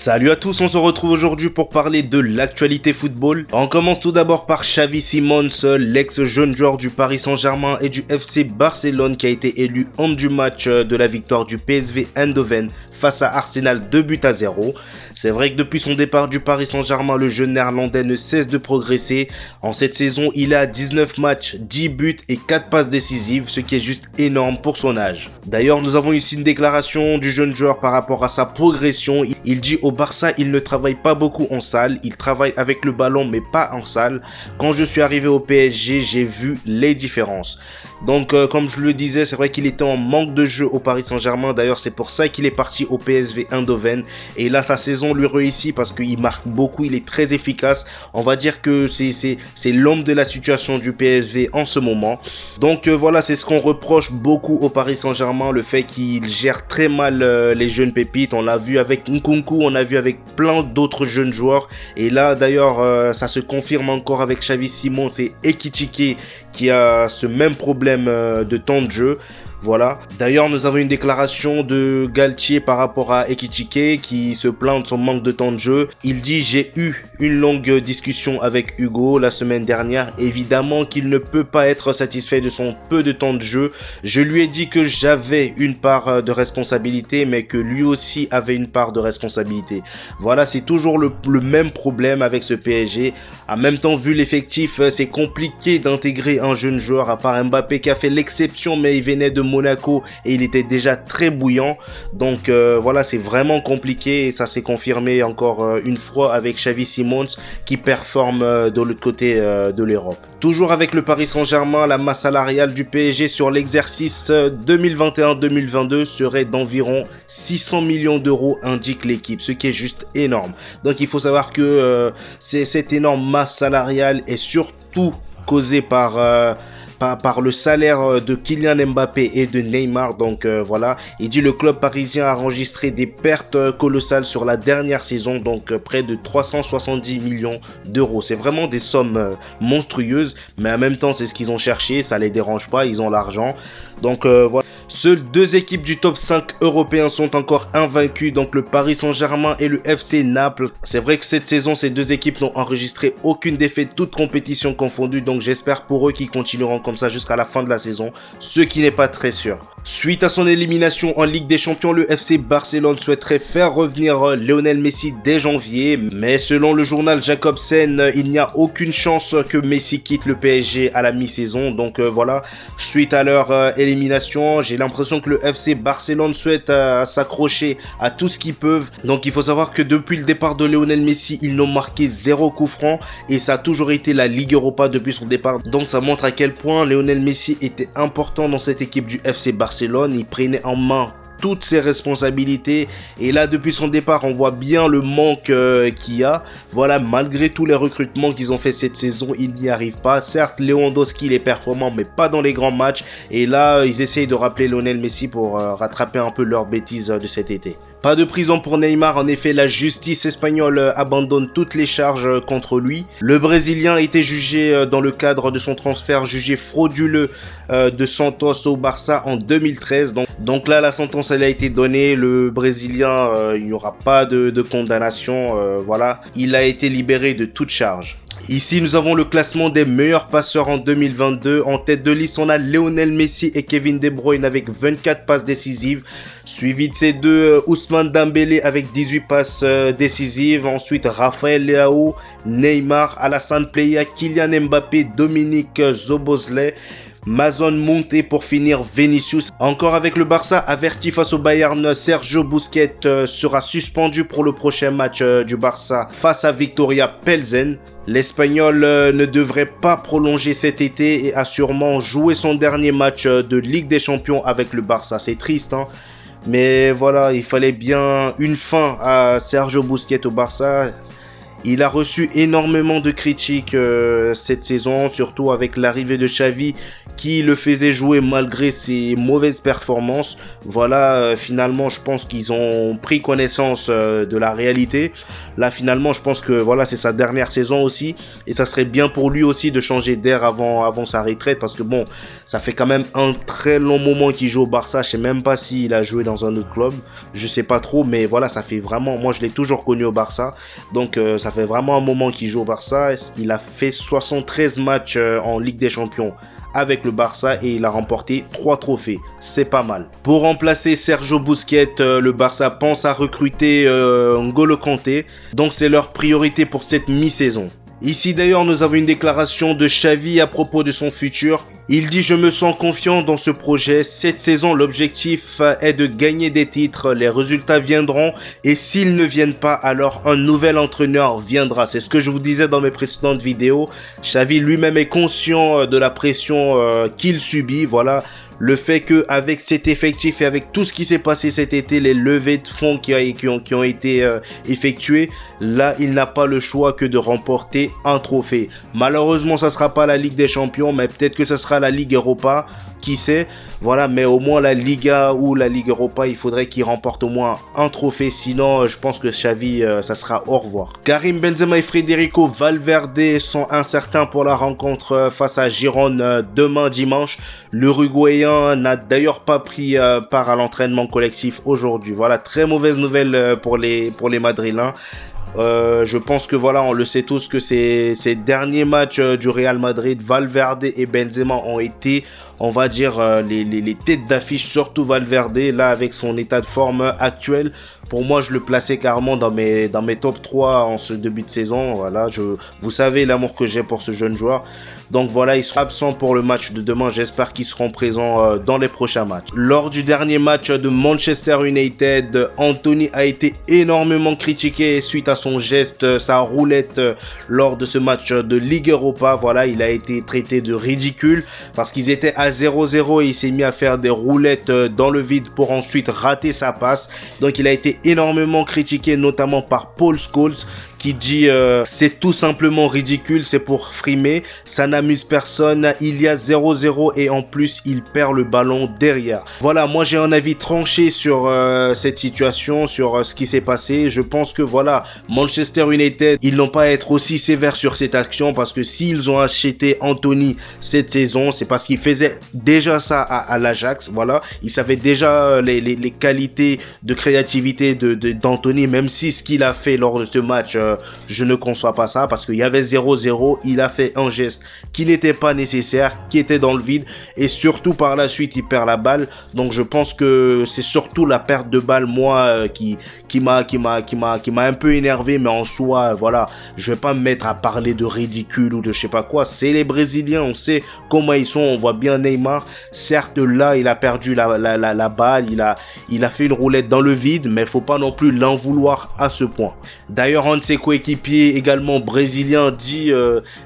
Salut à tous, on se retrouve aujourd'hui pour parler de l'actualité football. On commence tout d'abord par Xavi Simons, l'ex-jeune joueur du Paris Saint-Germain et du FC Barcelone qui a été élu homme du match de la victoire du PSV Eindhoven face à Arsenal 2-0. C'est vrai que depuis son départ du Paris Saint-Germain, le jeune néerlandais ne cesse de progresser. En cette saison, il a 19 matchs, 10 buts et 4 passes décisives, ce qui est juste énorme pour son âge. D'ailleurs, nous avons ici une déclaration du jeune joueur par rapport à sa progression. Il dit au Barça, il ne travaille pas beaucoup en salle, il travaille avec le ballon mais pas en salle. Quand je suis arrivé au PSG, j'ai vu les différences. Donc comme je le disais, c'est vrai qu'il était en manque de jeu au Paris Saint-Germain. D'ailleurs, c'est pour ça qu'il est parti au PSV Eindhoven. Et là, sa saison lui réussit parce qu'il marque beaucoup, il est très efficace. On va dire que c'est l'homme de la situation du PSV en ce moment. Donc voilà, c'est ce qu'on reproche beaucoup au Paris Saint-Germain, le fait qu'il gère très mal les jeunes pépites. On l'a vu avec Nkunku, on l'a vu avec plein d'autres jeunes joueurs. Et là, d'ailleurs, ça se confirme encore avec Xavi Simons et Ekitike qui a ce même problème de temps de jeu. Voilà. D'ailleurs, nous avons une déclaration de Galtier par rapport à Ekitike qui se plaint de son manque de temps de jeu. Il dit: j'ai eu une longue discussion avec Hugo la semaine dernière. Évidemment qu'il ne peut pas être satisfait de son peu de temps de jeu. Je lui ai dit que j'avais une part de responsabilité, mais que lui aussi avait une part de responsabilité. Voilà, c'est toujours le même problème avec ce PSG. En même temps, vu l'effectif, c'est compliqué d'intégrer un jeune joueur, à part Mbappé qui a fait l'exception, mais il venait de Monaco et il était déjà très bouillant. Donc voilà, c'est vraiment compliqué et ça s'est confirmé encore une fois avec Xavi Simons qui performe de l'autre côté de l'Europe. Toujours avec le Paris Saint-Germain, la masse salariale du PSG sur l'exercice 2021-2022 serait d'environ 600 millions d'euros, indique l'équipe, ce qui est juste énorme. Donc il faut savoir que cette énorme masse salariale est surtout causée par le salaire de Kylian Mbappé et de Neymar. Donc voilà, il dit le club parisien a enregistré des pertes colossales sur la dernière saison, donc près de 370 millions d'euros. C'est vraiment des sommes monstrueuses, mais en même temps c'est ce qu'ils ont cherché, ça les dérange pas, ils ont l'argent. Donc voilà. Seules deux équipes du top 5 européen sont encore invaincues, donc le Paris Saint-Germain et le FC Naples. C'est vrai que cette saison, ces deux équipes n'ont enregistré aucune défaite, toutes compétitions confondues, donc j'espère pour eux qu'ils continueront comme ça jusqu'à la fin de la saison, ce qui n'est pas très sûr. Suite à son élimination en Ligue des Champions, le FC Barcelone souhaiterait faire revenir Lionel Messi dès janvier, mais selon le journal Jacobsen, il n'y a aucune chance que Messi quitte le PSG à la mi-saison. Donc voilà, suite à leur élimination, j'ai l'impression que le FC Barcelone souhaite s'accrocher à tout ce qu'ils peuvent. Donc il faut savoir que depuis le départ de Lionel Messi, ils n'ont marqué 0 coup franc et ça a toujours été la Ligue Europa depuis son départ. Donc ça montre à quel point Lionel Messi était important dans cette équipe du FC Barcelone. Il prenait en main toutes ses responsabilités et là depuis son départ on voit bien le manque qu'il y a. Voilà, malgré tous les recrutements qu'ils ont fait cette saison, ils n'y arrivent pas. Certes, Lewandowski il est performant mais pas dans les grands matchs et là ils essayent de rappeler Lionel Messi pour rattraper un peu leurs bêtises de cet été. Pas de prison pour Neymar, en effet la justice espagnole abandonne toutes les charges contre lui. Le Brésilien a été jugé dans le cadre de son transfert jugé frauduleux de Santos au Barça en 2013. Donc là la sentence elle a été donnée, le Brésilien il n'y aura pas de condamnation, voilà, il a été libéré de toute charge. Ici, nous avons le classement des meilleurs passeurs en 2022. En tête de liste, on a Lionel Messi et Kevin De Bruyne avec 24 passes décisives. Suivi de ces deux, Ousmane Dembélé avec 18 passes décisives. Ensuite, Raphaël Leao, Neymar, Alassane Plea, Kylian Mbappé, Dominique Szoboszlai, Mason Mount et pour finir Vinicius. Encore avec le Barça averti face au Bayern, Sergio Busquets sera suspendu pour le prochain match du Barça face à Victoria Plzen. L'Espagnol ne devrait pas prolonger cet été et a sûrement joué son dernier match de Ligue des Champions avec le Barça. C'est triste, hein, mais voilà, il fallait bien une fin à Sergio Busquets au Barça. Il a reçu énormément de critiques cette saison, surtout avec l'arrivée de Xavi qui le faisait jouer malgré ses mauvaises performances. Voilà, finalement, je pense qu'ils ont pris connaissance de la réalité. Là, finalement, je pense que voilà, c'est sa dernière saison aussi. Et ça serait bien pour lui aussi de changer d'air avant sa retraite. Parce que bon, ça fait quand même un très long moment qu'il joue au Barça. Je sais même pas s'il a joué dans un autre club. Je sais pas trop. Mais voilà, ça fait vraiment... Moi, je l'ai toujours connu au Barça. Donc, ça fait vraiment un moment qu'il joue au Barça. Il a fait 73 matchs en Ligue des Champions avec le Barça et il a remporté 3 trophées. C'est pas mal. Pour remplacer Sergio Busquets, le Barça pense à recruter N'Golo Kanté. Donc c'est leur priorité pour cette mi-saison. Ici d'ailleurs nous avons une déclaration de Xavi à propos de son futur. Il dit: je me sens confiant dans ce projet. Cette saison, l'objectif est de gagner des titres. Les résultats viendront et s'ils ne viennent pas, alors un nouvel entraîneur viendra. C'est ce que je vous disais dans mes précédentes vidéos. Xavi lui-même est conscient de la pression qu'il subit. Voilà. Le fait qu'avec cet effectif et avec tout ce qui s'est passé cet été, les levées de fonds qui ont été effectuées, là, il n'a pas le choix que de remporter un trophée. Malheureusement, ça ne sera pas la Ligue des Champions, mais peut-être que ça sera la Ligue Europa. Qui sait, voilà, mais au moins la Liga ou la Ligue Europa, il faudrait qu'il remporte au moins un trophée, sinon je pense que Xavi, ça sera au revoir. Karim Benzema et Federico Valverde sont incertains pour la rencontre face à Girone demain dimanche. L'Uruguayen n'a d'ailleurs pas pris part à l'entraînement collectif aujourd'hui. Voilà, très mauvaise nouvelle pour les Madrilènes. Je pense que voilà, on le sait tous que ces derniers matchs du Real Madrid, Valverde et Benzema ont été, on va dire, les têtes d'affiche, surtout Valverde, là avec son état de forme actuel. Pour moi, je le plaçais carrément dans mes top 3 en ce début de saison. Voilà, vous savez l'amour que j'ai pour ce jeune joueur. Donc voilà, ils seront absents pour le match de demain. J'espère qu'ils seront présents dans les prochains matchs. Lors du dernier match de Manchester United, Anthony a été énormément critiqué suite à son geste, sa roulette lors de ce match de Ligue Europa. Voilà, il a été traité de ridicule parce qu'ils étaient à 0-0 et il s'est mis à faire des roulettes dans le vide pour ensuite rater sa passe. Donc il a été énormément critiqué, notamment par Paul Scholes, qui dit c'est tout simplement ridicule, c'est pour frimer, ça n'amuse personne, il y a 0-0 et en plus il perd le ballon derrière. Voilà, moi j'ai un avis tranché sur cette situation, sur ce qui s'est passé. Je pense que voilà, Manchester United, ils n'ont pas à être aussi sévères sur cette action parce que s'ils ont acheté Anthony cette saison, c'est parce qu'ils faisaient déjà ça à l'Ajax. Voilà, ils savaient déjà les qualités de créativité d'Anthony, même si ce qu'il a fait lors de ce match, je ne conçois pas ça parce qu'il y avait 0-0, il a fait un geste qui n'était pas nécessaire, qui était dans le vide et surtout par la suite il perd la balle. Donc je pense que c'est surtout la perte de balle moi qui m'a un peu énervé, mais en soi voilà, je vais pas me mettre à parler de ridicule ou de je sais pas quoi. C'est les Brésiliens, on sait comment ils sont, on voit bien Neymar, certes là il a perdu la balle, il a fait une roulette dans le vide, mais faut pas non plus l'en vouloir à ce point. D'ailleurs un de ses coéquipiers également brésilien dit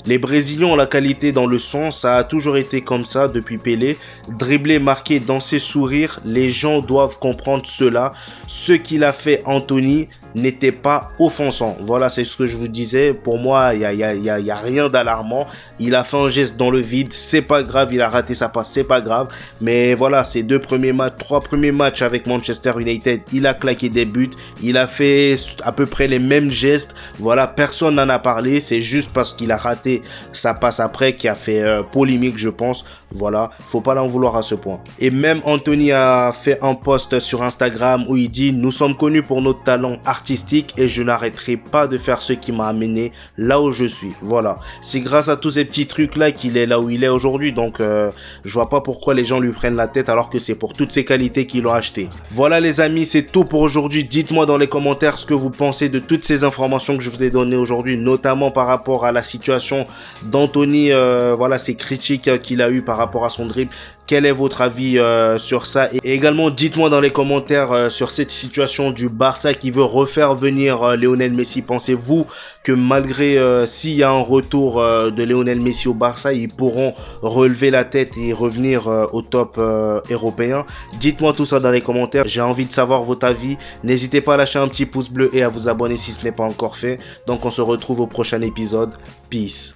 les Brésiliens ont la qualité dans le sang, ça a toujours été comme ça depuis Pelé, dribbler, marquer, danser, sourire, les gens doivent comprendre cela. Ce qu'il a fait Anthony n'était pas offensant. Voilà, c'est ce que je vous disais. Pour moi, il y a rien d'alarmant. Il a fait un geste dans le vide, c'est pas grave. Il a raté sa passe, c'est pas grave. Mais voilà, ces 3 premiers matchs avec Manchester United, il a claqué des buts. Il a fait à peu près les mêmes gestes. Voilà, personne n'en a parlé. C'est juste parce qu'il a raté sa passe après qui a fait polémique, je pense. Voilà, faut pas l'en vouloir à ce point. Et même Anthony a fait un post sur Instagram où il dit: nous sommes connus pour notre talent artistique et je n'arrêterai pas de faire ce qui m'a amené là où je suis. Voilà, c'est grâce à tous ces petits trucs là qu'il est là où il est aujourd'hui. Donc je vois pas pourquoi les gens lui prennent la tête alors que c'est pour toutes ces qualités qu'il a acheté. Voilà les amis, c'est tout pour aujourd'hui. Dites-moi dans les commentaires ce que vous pensez de toutes ces informations que je vous ai données aujourd'hui, notamment par rapport à la situation d'Anthony, voilà, ces critiques qu'il a eu par rapport à son dribble. Quel est votre avis sur ça? Et également, dites-moi dans les commentaires sur cette situation du Barça qui veut refaire venir Lionel Messi. Pensez-vous que malgré s'il y a un retour de Lionel Messi au Barça, ils pourront relever la tête et revenir au top européen? Dites-moi tout ça dans les commentaires. J'ai envie de savoir votre avis. N'hésitez pas à lâcher un petit pouce bleu et à vous abonner si ce n'est pas encore fait. fait. Donc on se retrouve au prochain épisode. Peace.